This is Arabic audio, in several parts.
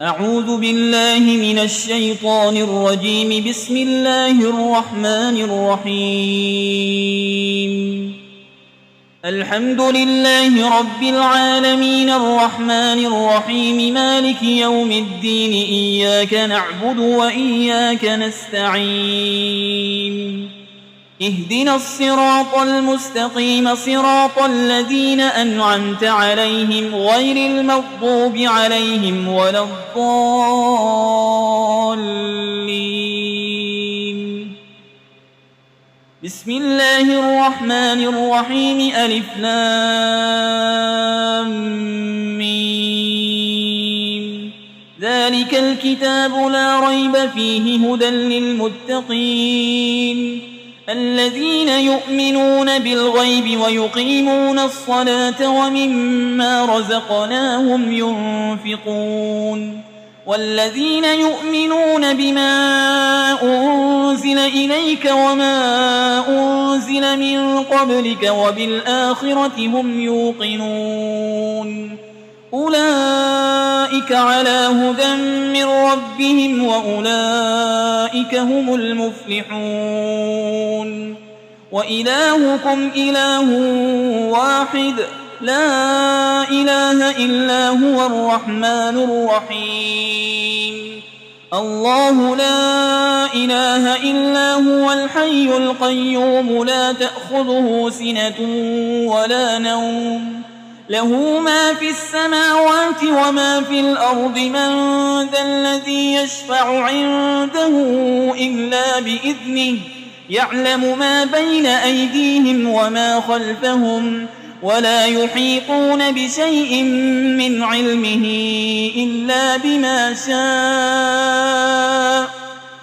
أعوذ بالله من الشيطان الرجيم. بسم الله الرحمن الرحيم. الحمد لله رب العالمين الرحمن الرحيم مالك يوم الدين إياك نعبد وإياك نستعين اهدنا الصراط المستقيم صراط الذين أنعمت عليهم غير المغضوب عليهم ولا الضالين. بسم الله الرحمن الرحيم. ألف لام ميم. ذلك الكتاب لا ريب فيه هدى للمتقين الذين يؤمنون بالغيب ويقيمون الصلاة ومما رزقناهم ينفقون والذين يؤمنون بما أنزل إليك وما أنزل من قبلك وبالآخرة هم يوقنون أولئك على هدى من ربهم وأولئك هم المفلحون. وإلهكم إله واحد لا إله إلا هو الرحمن الرحيم. الله لا إله إلا هو الحي القيوم لا تأخذه سنة ولا نوم له ما في السماوات وما في الأرض. من ذا الذي يشفع عنده إلا بإذنه يعلم ما بين أيديهم وما خلفهم ولا يحيطون بشيء من علمه إلا بما شاء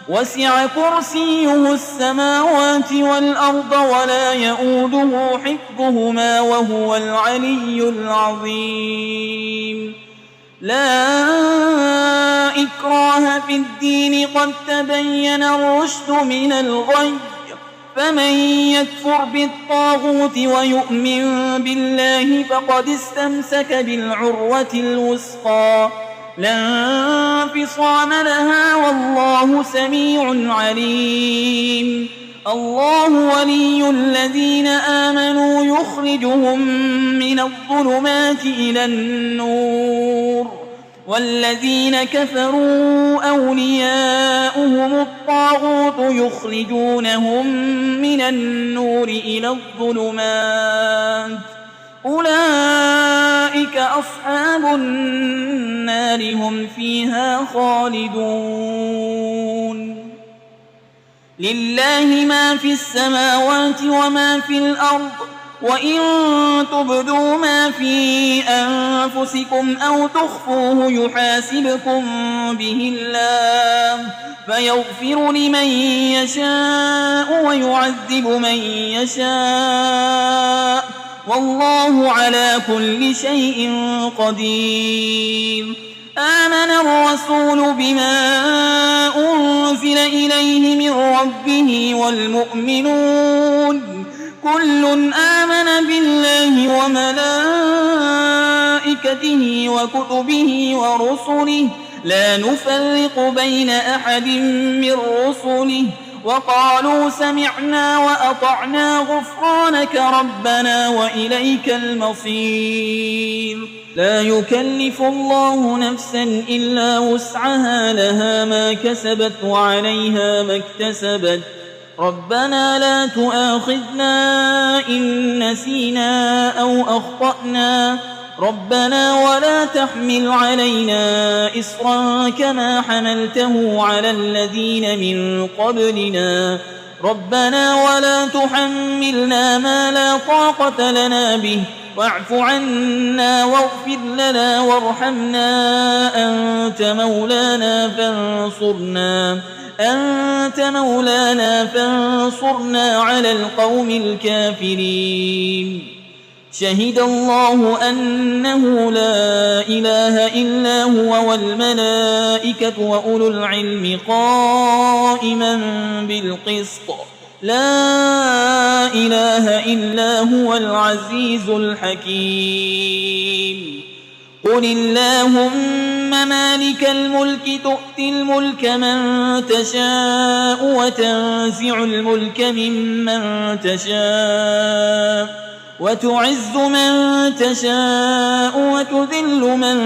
وسع كرسيه السماوات والأرض ولا يؤوده حفظهما وهو العلي العظيم. لا إكراه في الدين قد تبين الرشد من الغي فمن يكفر بالطاغوت ويؤمن بالله فقد استمسك بالعروة الوثقى لا انفصام لها والله سميع عليم. الله ولي الذين آمنوا يخرجهم من الظلمات إلى النور والذين كفروا أولياؤهم الطاغوت يخرجونهم من النور إلى الظلمات أولئك أصحاب النار هم فيها خالدون. لله ما في السماوات وما في الأرض وإن تبدوا ما في أنفسكم أو تخفوه يحاسبكم به الله فيغفر لمن يشاء ويعذب من يشاء والله على كل شيء قدير. آمن الرسول بما أنزل إليه من ربه والمؤمنون كل آمن بالله وملائكته وكتبه ورسله لا نفرق بين أحد من رسله وقالوا سمعنا وأطعنا غفرانك ربنا وإليك المصير. لا يكلف الله نفسا إلا وسعها لها ما كسبت وعليها ما اكتسبت ربنا لا تؤاخذنا إن نسينا أو أخطأنا ربنا ولا تحمل علينا إصرا كما حملته على الذين من قبلنا ربنا ولا تحملنا ما لا طاقة لنا به واعف عنا واغفر لنا وارحمنا أنت مولانا فانصرنا على القوم الكافرين. شهد الله أنه لا إله إلا هو والملائكة وأولو العلم قائما بالقسط لا إله إلا هو العزيز الحكيم. قل اللهم مالك الملك تؤتي الملك من تشاء وتنزع الملك ممن تشاء وتعز من تشاء وتذل من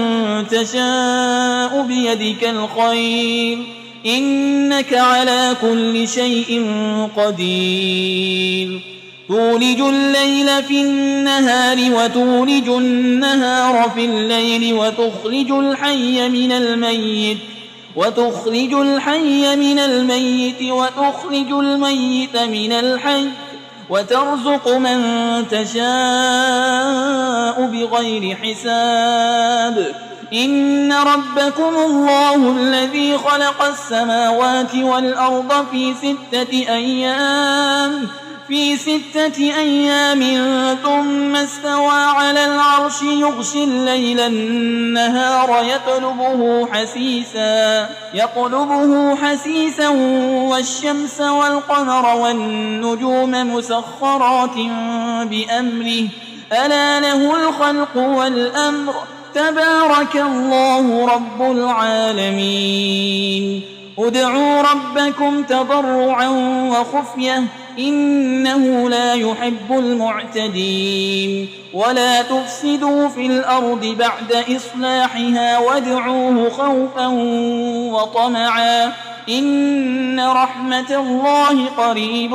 تشاء بيدك الخير إنك على كل شيء قدير تولج الليل في النهار وتولج النهار في الليل وتخرج الحي من الميت وتخرج الميت من الحي وترزق من تشاء بغير حساب إن ربكم الله الذي خلق السماوات والأرض في 6 أيام ثم استوى على العرش يغشي الليل النهار يطلبه حسيسا والشمس والقمر والنجوم مسخرات بأمره ألا له الخلق والأمر تبارك الله رب العالمين ادعوا ربكم تضرعا وخفية إنه لا يحب المعتدين ولا تفسدوا في الأرض بعد إصلاحها وادعوه خوفا وطمعا إن رحمة الله قريب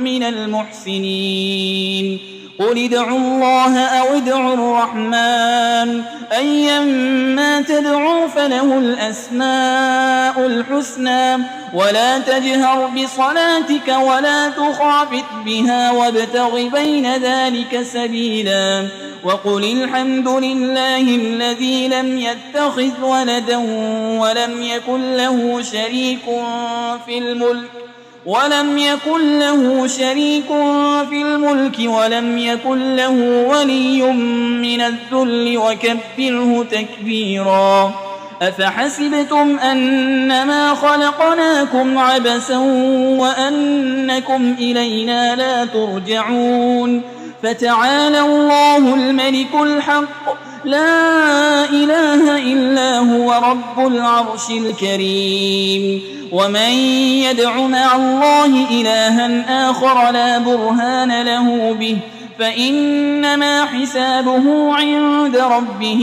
من المحسنين قل ادعوا الله أو ادعوا الرحمن أيما تدعوا فله الأسماء الحسنى ولا تجهر بصلاتك ولا تخافت بها وابتغ بين ذلك سبيلا وقل الحمد لله الذي لم يتخذ ولدا ولم يكن له شريك في الملك ولم يكن له ولي من الذل وكبره تكبيرا أفحسبتم أنما خلقناكم عبثا وأنكم إلينا لا ترجعون فتعالى الله الملك الحق لا إله إلا هو رب العرش الكريم ومن يدع مع الله إلها آخر لا برهان له به فإنما حسابه عند ربه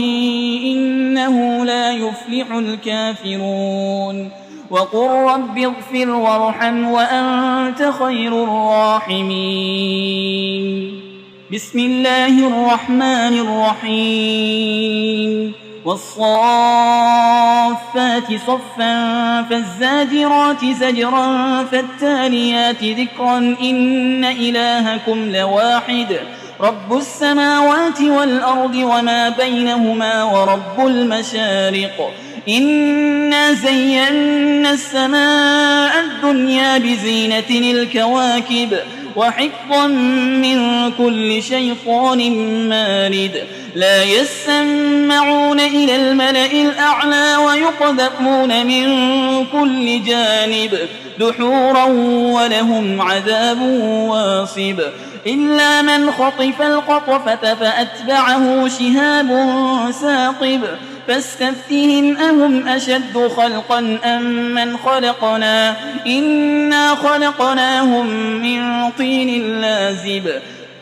إنه لا يفلح الكافرون وقل رب اغفر وارحم وأنت خير الراحمين بسم الله الرحمن الرحيم والصافات صفا فالزاجرات زجرا فالتاليات ذكرا إن إلهكم لواحد رب السماوات والأرض وما بينهما ورب المشارق إنا زينا السماء الدنيا بزينة الكواكب وحفظا من كل شيطان مارد لا يسمعون إلى الملأ الأعلى ويقذفون من كل جانب دحورا ولهم عذاب واصب إلا من خطف القطفة فأتبعه شهاب ثاقب فاستفتهم أهم أشد خلقا أم من خلقنا إنا خلقناهم من طين لازب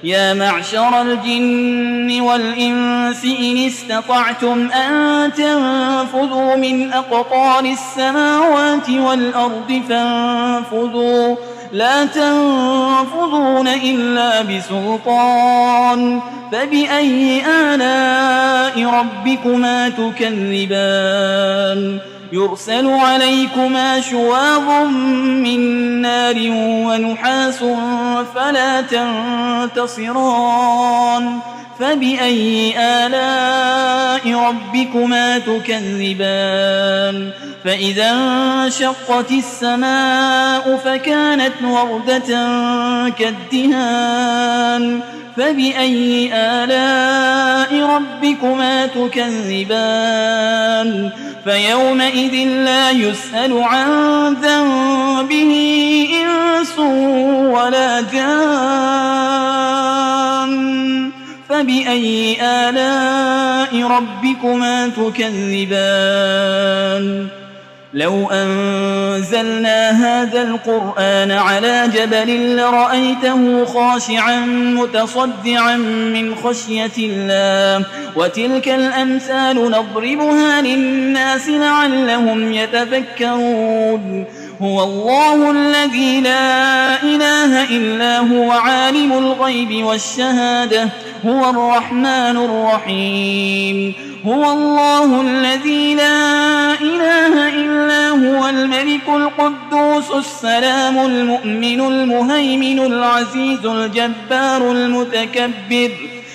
يا معشر الجن والإنس إن استطعتم أن تنفذوا من أقطار السماوات والأرض فانفذوا لا تنفذون إلا بسلطان فبأي آلاء ربكما تكذبان يرسل عليكما شواظ من نار ونحاس فلا تنتصران فبأي آلاء ربكما تكذبان فإذا انشقت السماء فكانت وردة كالدهان فبأي آلاء ربكما تكذبان فيومئذ لا يسأل عن ذنبه إنس ولا جان فبأي آلاء ربكما تكذبان لو أنزلنا هذا القرآن على جبل لرأيته خاشعا متصدعا من خشية الله وتلك الأمثال نضربها للناس لعلهم يتفكرون هو الله الذي لا إله إلا هو عالم الغيب والشهادة هو الرحمن الرحيم هو الله الذي لا إله إلا هو الملك القدوس السلام المؤمن المهيمن العزيز الجبار المتكبر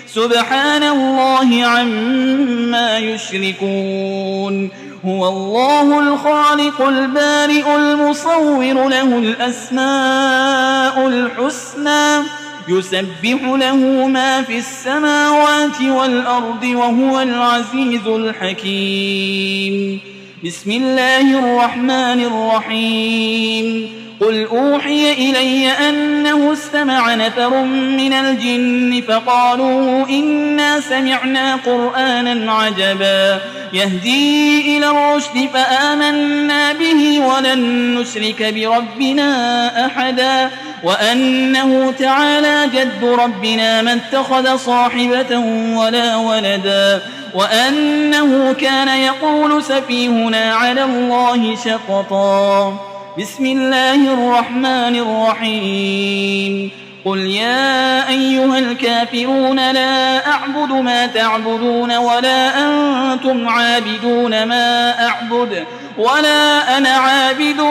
سبحان الله عما يشركون هو الله الخالق البارئ المصور له الأسماء الحسنى يسبح له ما في السماوات والأرض وهو العزيز الحكيم بسم الله الرحمن الرحيم قل أوحي إلي أنه استمع نفر من الجن فقالوا إنا سمعنا قرآنا عجبا يهدي إلى الرشد فآمنا به ولن نشرك بربنا أحدا وأنه تعالى جد ربنا ما اتخذ صاحبة ولا ولدا وأنه كان يقول سفيهنا على الله شططا بسم الله الرحمن الرحيم قل يا أيها الكافرون لا أعبد ما تعبدون ولا أنتم عابدون ما أعبد ولا أنا عابد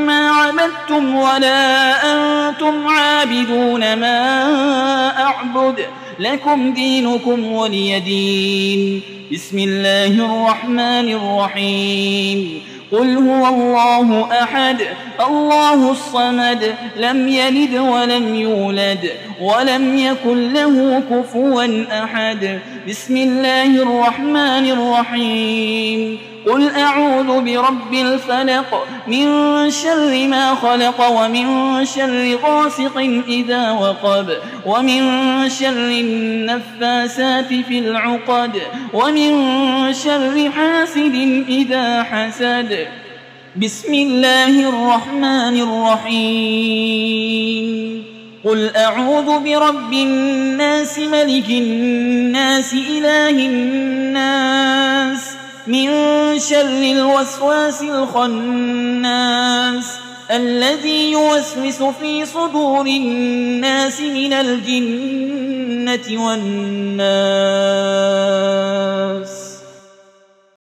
ما عبدتم ولا أنتم عابدون ما أعبد لكم دينكم ولي دين بسم الله الرحمن الرحيم قل هو الله أحد الله الصمد لم يلد ولم يولد ولم يكن له كفوا أحد بسم الله الرحمن الرحيم قل أعوذ برب الفلق من شر ما خلق ومن شر غاسق إذا وقب ومن شر النفاسات في العقد ومن شر حاسد إذا حسد بسم الله الرحمن الرحيم قل أعوذ برب الناس ملك الناس إله الناس من شر الوسواس الخناس الذي يوسوس في صدور الناس من الجنة والناس